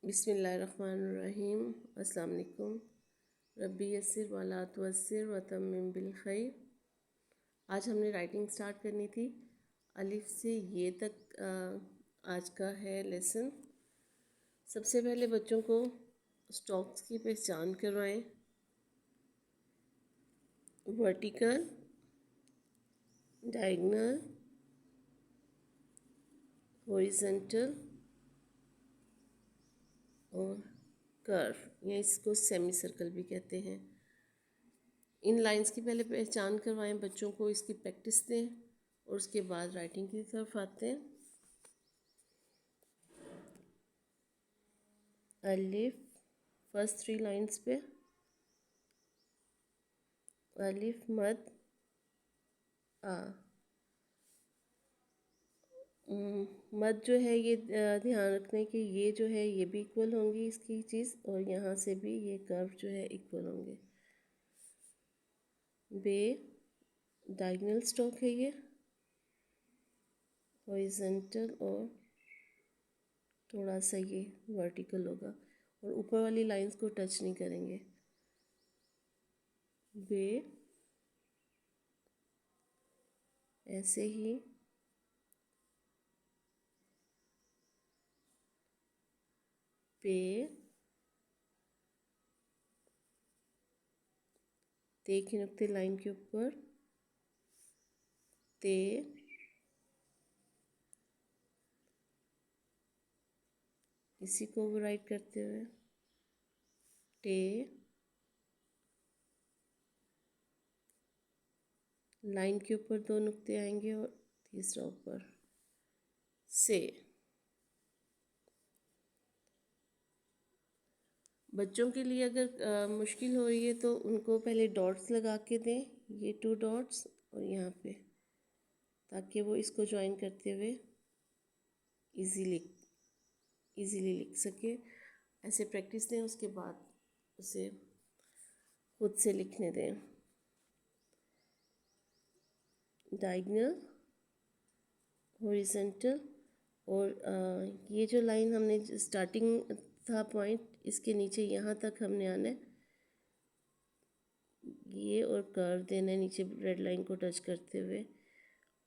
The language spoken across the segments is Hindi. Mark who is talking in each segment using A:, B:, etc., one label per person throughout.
A: बिस्मिल्लाहिर्रहमानिर्रहीम। अस्सलाम वालेकुम। रब्बी यस्सिर वला तुअस्सिर व तम्मिम बिल खैर। आज हमने राइटिंग स्टार्ट करनी थी। अलिफ से ये तक आज का है लेसन। सबसे पहले बच्चों को स्टॉक्स की पहचान करवाएं। वर्टिकल, डायगोनल, हॉरिजॉन्टल और कर्व, या इसको सेमी सर्कल भी कहते हैं। इन लाइंस की पहले पहचान करवाएं, बच्चों को इसकी प्रैक्टिस दें और उसके बाद राइटिंग की तरफ आते हैं। अलिफ, फर्स्ट 3 लाइंस पे अलिफ मद आ। मद जो है ये ध्यान रखने कि ये जो है ये भी इक्वल होंगी इसकी चीज़, और यहाँ से भी ये कर्व जो है इक्वल होंगे। बे डायगोनल स्टॉक है ये, हॉरिजॉन्टल और थोड़ा सा ये वर्टिकल होगा, और ऊपर वाली लाइंस को टच नहीं करेंगे। बे ऐसे ही पे ते के नुक्ते लाइन के ऊपर ते, इसी को ओवरराइट करते हुए टे, लाइन के ऊपर 2 नुक्ते आएंगे और तीसरा ऊपर से। बच्चों के लिए अगर मुश्किल हो रही है तो उनको पहले डॉट्स लगा के दें, ये 2 डॉट्स और यहाँ पे, ताकि वो इसको ज्वाइन करते हुए इजीली लिख सके। ऐसे प्रैक्टिस दें, उसके बाद उसे खुद से लिखने दें। डायगोनल, हॉरिजॉन्टल और ये जो लाइन हमने स्टार्टिंग था पॉइंट, इसके नीचे यहाँ तक हमने आना है ये, और कर्व देना है नीचे रेड लाइन को टच करते हुए,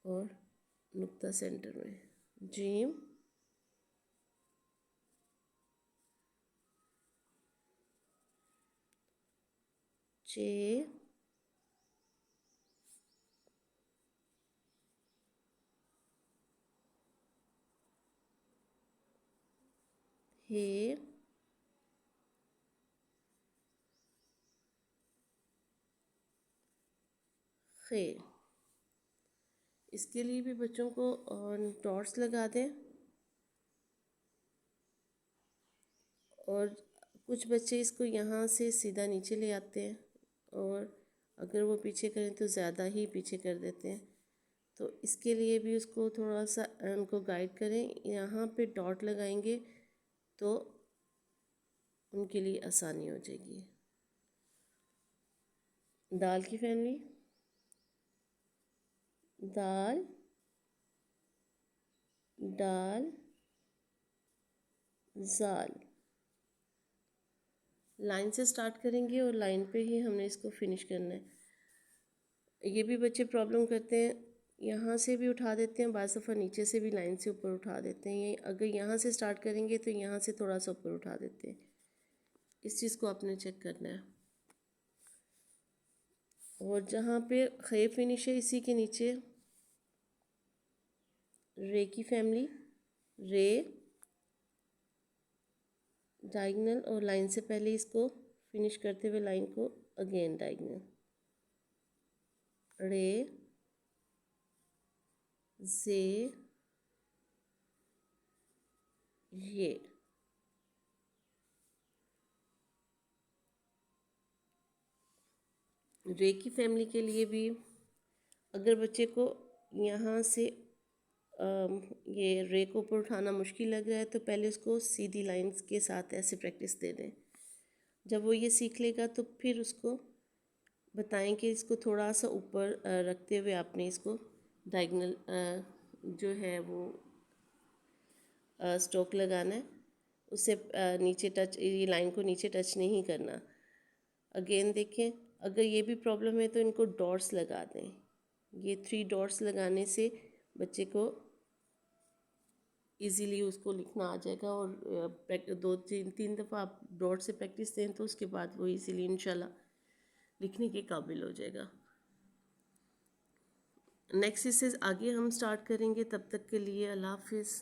A: और नुक्ता सेंटर में जीम, चे, हे, खे। इसके लिए भी बच्चों को डॉट्स लगा दें, और कुछ बच्चे इसको यहाँ से सीधा नीचे ले आते हैं, और अगर वो पीछे करें तो ज़्यादा ही पीछे कर देते हैं। तो इसके लिए भी उसको थोड़ा सा उनको गाइड करें। यहाँ पे डॉट लगाएंगे तो उनके लिए आसानी हो जाएगी। दाल की फैमिली, दाल, डाल, जाल। लाइन से स्टार्ट करेंगे और लाइन पे ही हमने इसको फिनिश करना है। ये भी बच्चे प्रॉब्लम करते हैं, यहाँ से भी उठा देते हैं, बाज़ दफ़ा नीचे से भी लाइन से ऊपर उठा देते हैं। ये अगर यहाँ से स्टार्ट करेंगे तो यहाँ से थोड़ा सा ऊपर उठा देते हैं। इस चीज़ को आपने चेक करना है। और जहाँ पे खे फिनिश है इसी के नीचे रे की फैमिली, रे, डायगोनल और लाइन से पहले इसको फिनिश करते हुए लाइन को अगेन डायगोनल, रे, जे, ये। रे की फैमिली के लिए भी अगर बच्चे को यहाँ से ये रे को ऊपर उठाना मुश्किल लग रहा है तो पहले उसको सीधी लाइंस के साथ ऐसे प्रैक्टिस दे दें। जब वो ये सीख लेगा तो फिर उसको बताएं कि इसको थोड़ा सा ऊपर रखते हुए आपने इसको डायगोनल जो है वो स्ट्रोक लगाना है। उससे नीचे टच, ये लाइन को नीचे टच नहीं करना। अगेन देखें, अगर ये भी प्रॉब्लम है तो इनको डॉट्स लगा दें। ये 3 डॉट्स लगाने से बच्चे को इजीली उसको लिखना आ जाएगा। और 2-3 दफ़ा आप डॉट से प्रैक्टिस दें तो उसके बाद वो इजीली इंशाल्लाह लिखने के काबिल हो जाएगा। नेक्स्ट इससे आगे हम स्टार्ट करेंगे। तब तक के लिए अल्लाह हाफिज़।